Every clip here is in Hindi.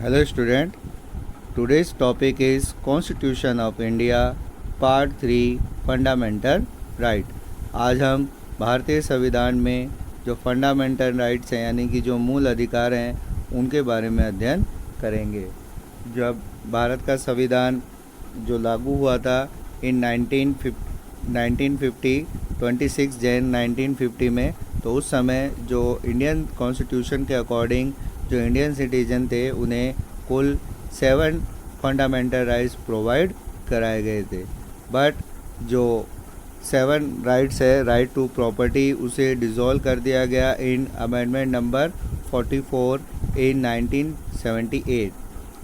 Hello student, today's topic is Constitution of India Part 3 Fundamental Right। आज हम भारतीय संविधान में जो फंडामेंटल राइट्स हैं यानी कि जो मूल अधिकार हैं उनके बारे में अध्ययन करेंगे। जब भारत का संविधान जो लागू हुआ था इन 1950 26 जैन 1950 में, तो उस समय जो इंडियन कॉन्स्टिट्यूशन के अकॉर्डिंग जो इंडियन सिटीजन थे उन्हें कुल 7 फंडामेंटल राइट्स प्रोवाइड कराए गए थे। बट जो 7 राइट्स है, राइट टू प्रॉपर्टी, उसे डिसॉल्व कर दिया गया in amendment number 44 in 1978।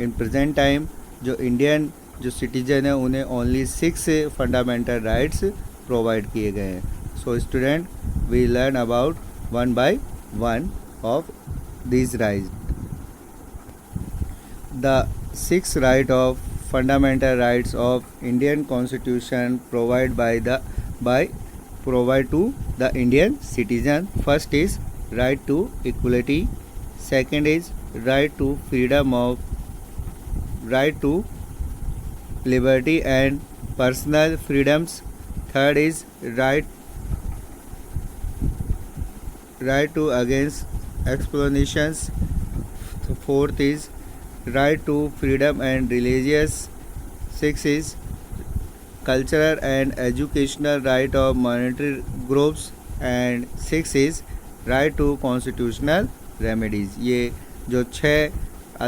In present time जो इंडियन जो सिटीजन है उन्हें ओनली 6 फंडामेंटल राइट्स प्रोवाइड किए गए हैं। So student, we learn about one by one of these rights. The 6 right of fundamental rights of Indian Constitution provide to the Indian citizen. First is right to equality. Second is right to freedom of right to liberty and personal freedoms. Third is right to against explanations. Fourth is right to freedom and religious. Sixth is cultural and educational right of minority groups. And sixth is right to constitutional remedies. ये जो 6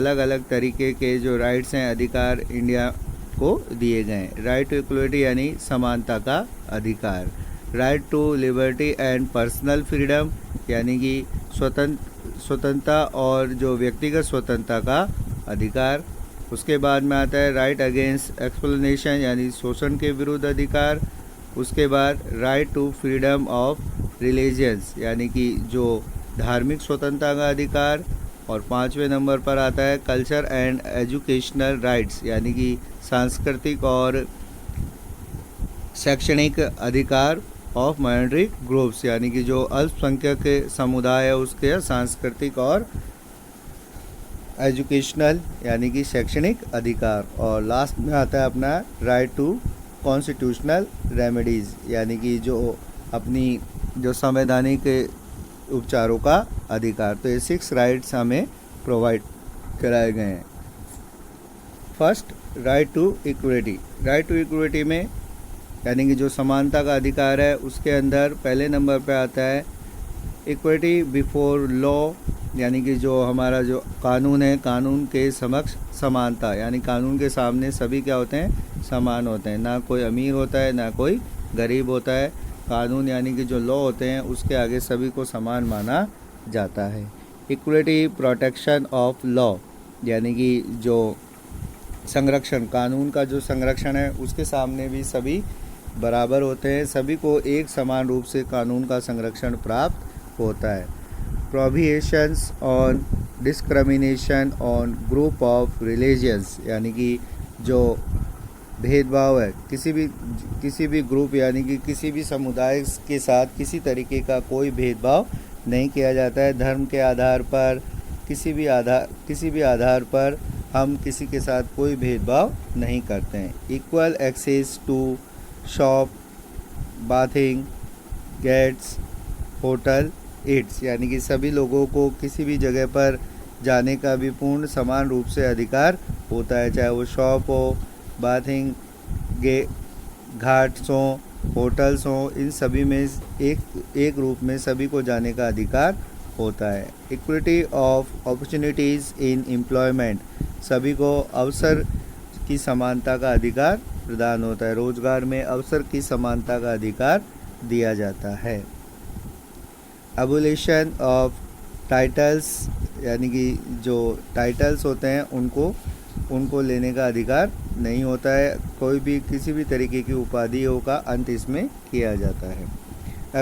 अलग अलग तरीके के जो राइट्स हैं, अधिकार इंडिया को दिए गए हैं। राइट टू इक्वलिटी यानी समानता का अधिकार, right to liberty and personal freedom यानी कि स्वतंत्रता और जो व्यक्तिगत स्वतंत्रता का अधिकार। उसके बाद में आता है राइट अगेंस्ट एक्सप्लेनेशन यानी शोषण के विरुद्ध अधिकार। उसके बाद right to freedom of religions यानी कि जो धार्मिक स्वतंत्रता का अधिकार। और 5वें नंबर पर आता है कल्चर एंड एजुकेशनल राइट्स यानी कि सांस्कृतिक और शैक्षणिक अधिकार ऑफ माइनॉरिटी ग्रुप्स यानी कि जो अल्पसंख्यक समुदाय है उसके सांस्कृतिक और एजुकेशनल यानी कि शैक्षणिक अधिकार। और लास्ट में आता है अपना राइट टू कॉन्स्टिट्यूशनल रेमेडीज़ यानी कि जो अपनी जो संवैधानिक उपचारों का अधिकार। तो ये 6 राइट्स हमें प्रोवाइड कराए गए हैं। First, right to equality. Right to equality में यानी कि जो समानता का अधिकार है उसके अंदर पहले नंबर पे आता है इक्वलिटी बिफोर लॉ यानी कि जो हमारा जो कानून है, कानून के समक्ष समानता यानी कानून के सामने सभी क्या होते हैं, समान होते हैं। ना कोई अमीर होता है ना कोई गरीब होता है। कानून यानी कि जो लॉ होते हैं उसके आगे सभी को समान माना जाता है। इक्वलिटी प्रोटेक्शन ऑफ लॉ यानी कि जो संरक्षण, कानून का जो संरक्षण है उसके सामने भी सभी बराबर होते हैं, सभी को एक समान रूप से कानून का संरक्षण प्राप्त होता है। Prohibitions on discrimination on group of religions यानी कि जो भेदभाव है किसी भी ग्रुप यानी कि किसी भी समुदाय के साथ किसी तरीके का कोई भेदभाव नहीं किया जाता है। धर्म के आधार पर किसी भी आधार पर हम किसी के साथ कोई भेदभाव नहीं करते हैं। Equal access to shop, bathing, gates, hotel, eats यानी कि सभी लोगों को किसी भी जगह पर जाने का भी पूर्ण समान रूप से अधिकार होता है, चाहे वो शॉप हो, बाथिंग, घाट्स हो, होटल्स हो, इन सभी में एक रूप में सभी को जाने का अधिकार होता है। Equality of opportunities in employment सभी को अवसर की समानता का अधिकार प्रदान होता है, रोजगार में अवसर की समानता का अधिकार दिया जाता है। एबोलिशन ऑफ टाइटल्स यानी कि जो टाइटल्स होते हैं उनको लेने का अधिकार नहीं होता है, कोई भी किसी भी तरीके की उपाधियों का अंत इसमें किया जाता है।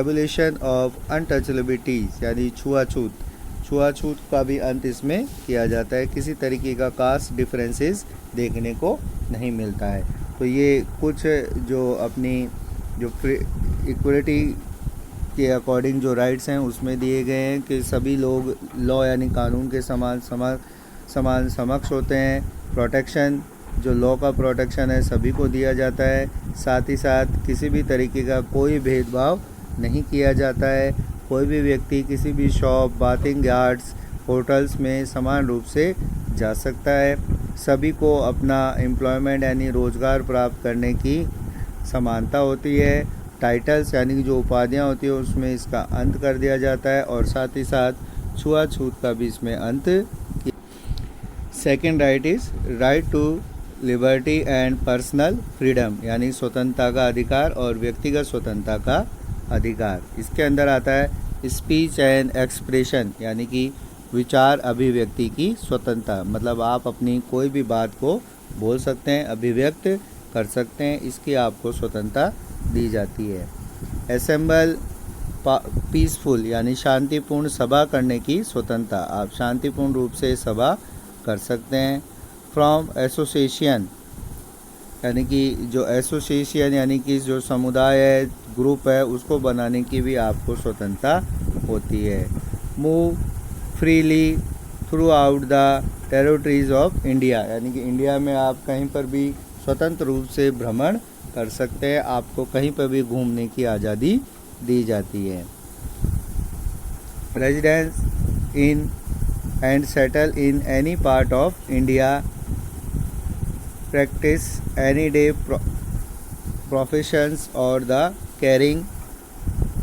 एबोलिशन ऑफ अनटचेबिलिटीज यानी छुआछूत का भी अंत इसमें किया जाता है, किसी तरीके का कास्ट डिफरेंसेस देखने को नहीं मिलता है। तो ये कुछ जो अपनी जो इक्वलिटी के अकॉर्डिंग जो राइट्स हैं उसमें दिए गए हैं कि सभी लोग लॉ यानी कानून के समान समक्ष होते हैं। प्रोटेक्शन, जो लॉ का प्रोटेक्शन है सभी को दिया जाता है। साथ ही साथ किसी भी तरीके का कोई भेदभाव नहीं किया जाता है। कोई भी व्यक्ति किसी भी शॉप, बाथिंग यार्ड्स, होटल्स में समान रूप से जा सकता है। सभी को अपना एम्प्लॉयमेंट यानी रोज़गार प्राप्त करने की समानता होती है। टाइटल्स यानी कि जो उपाधियाँ होती है उसमें इसका अंत कर दिया जाता है और साथ ही साथ छुआछूत का भी इसमें अंत। Second right is right to liberty and personal freedom, यानी स्वतंत्रता का अधिकार और व्यक्तिगत स्वतंत्रता का अधिकार। इसके अंदर आता है स्पीच एंड एक्सप्रेशन, यानी कि विचार अभिव्यक्ति की स्वतंत्रता, मतलब आप अपनी कोई भी बात को बोल सकते हैं, अभिव्यक्त कर सकते हैं, इसकी आपको स्वतंत्रता दी जाती है। असेंबल पीसफुल, यानी शांतिपूर्ण सभा करने की स्वतंत्रता, आप शांतिपूर्ण रूप से सभा कर सकते हैं। फ्रॉम एसोसिएशन, यानी कि जो एसोसिएशन यानी कि जो समुदाय है, ग्रुप है, उसको बनाने की भी आपको स्वतंत्रता होती है। Move freely through out the territories of India, यानी कि इंडिया में आप कहीं पर भी स्वतंत्र रूप से भ्रमण कर सकते हैं, आपको कहीं पर भी घूमने की आज़ादी दी जाती है। Residence in and settle in any part of India, practice any day professions और the carrying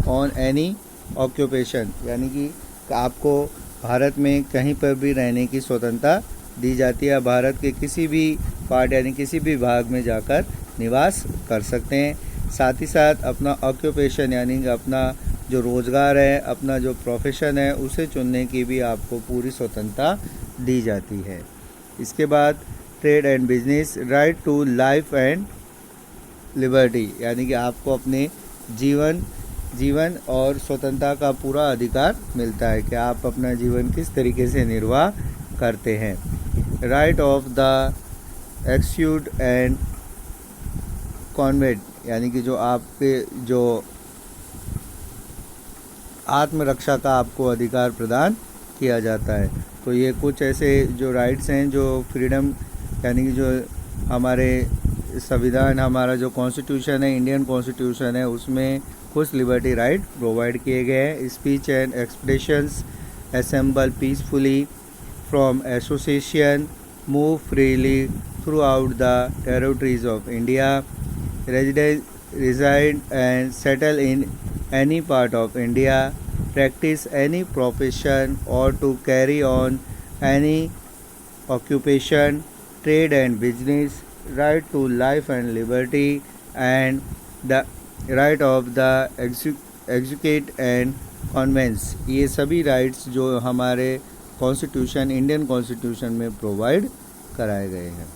on any occupation, यानी कि आपको भारत में कहीं पर भी रहने की स्वतंत्रता दी जाती है। भारत के किसी भी पार्ट यानी किसी भी भाग में जाकर निवास कर सकते हैं। साथ ही साथ अपना ऑक्यूपेशन यानी अपना जो रोज़गार है, अपना जो प्रोफेशन है, उसे चुनने की भी आपको पूरी स्वतंत्रता दी जाती है। इसके बाद trade and business, right to life and liberty, यानी कि आपको अपने जीवन और स्वतंत्रता का पूरा अधिकार मिलता है कि आप अपना जीवन किस तरीके से निर्वाह करते हैं। Right of the execute and convent, यानी कि जो आपके जो आत्मरक्षा का आपको अधिकार प्रदान किया जाता है। तो ये कुछ ऐसे जो राइट्स हैं, जो फ्रीडम यानी कि जो हमारे संविधान, हमारा जो कॉन्स्टिट्यूशन है, इंडियन कॉन्स्टिट्यूशन है, उसमें कुछ लिबर्टी राइट प्रोवाइड किए गए हैं। Speech and expressions, assemble peacefully, from association, move freely through out the territories of India, reside and settle in any part of India, practice any profession or to carry on any occupation, trade and business, right to life and liberty, and the right of the execute and conveyance। ये सभी राइट्स जो हमारे कॉन्स्टिट्यूशन, इंडियन कॉन्स्टिट्यूशन में प्रोवाइड कराए गए हैं।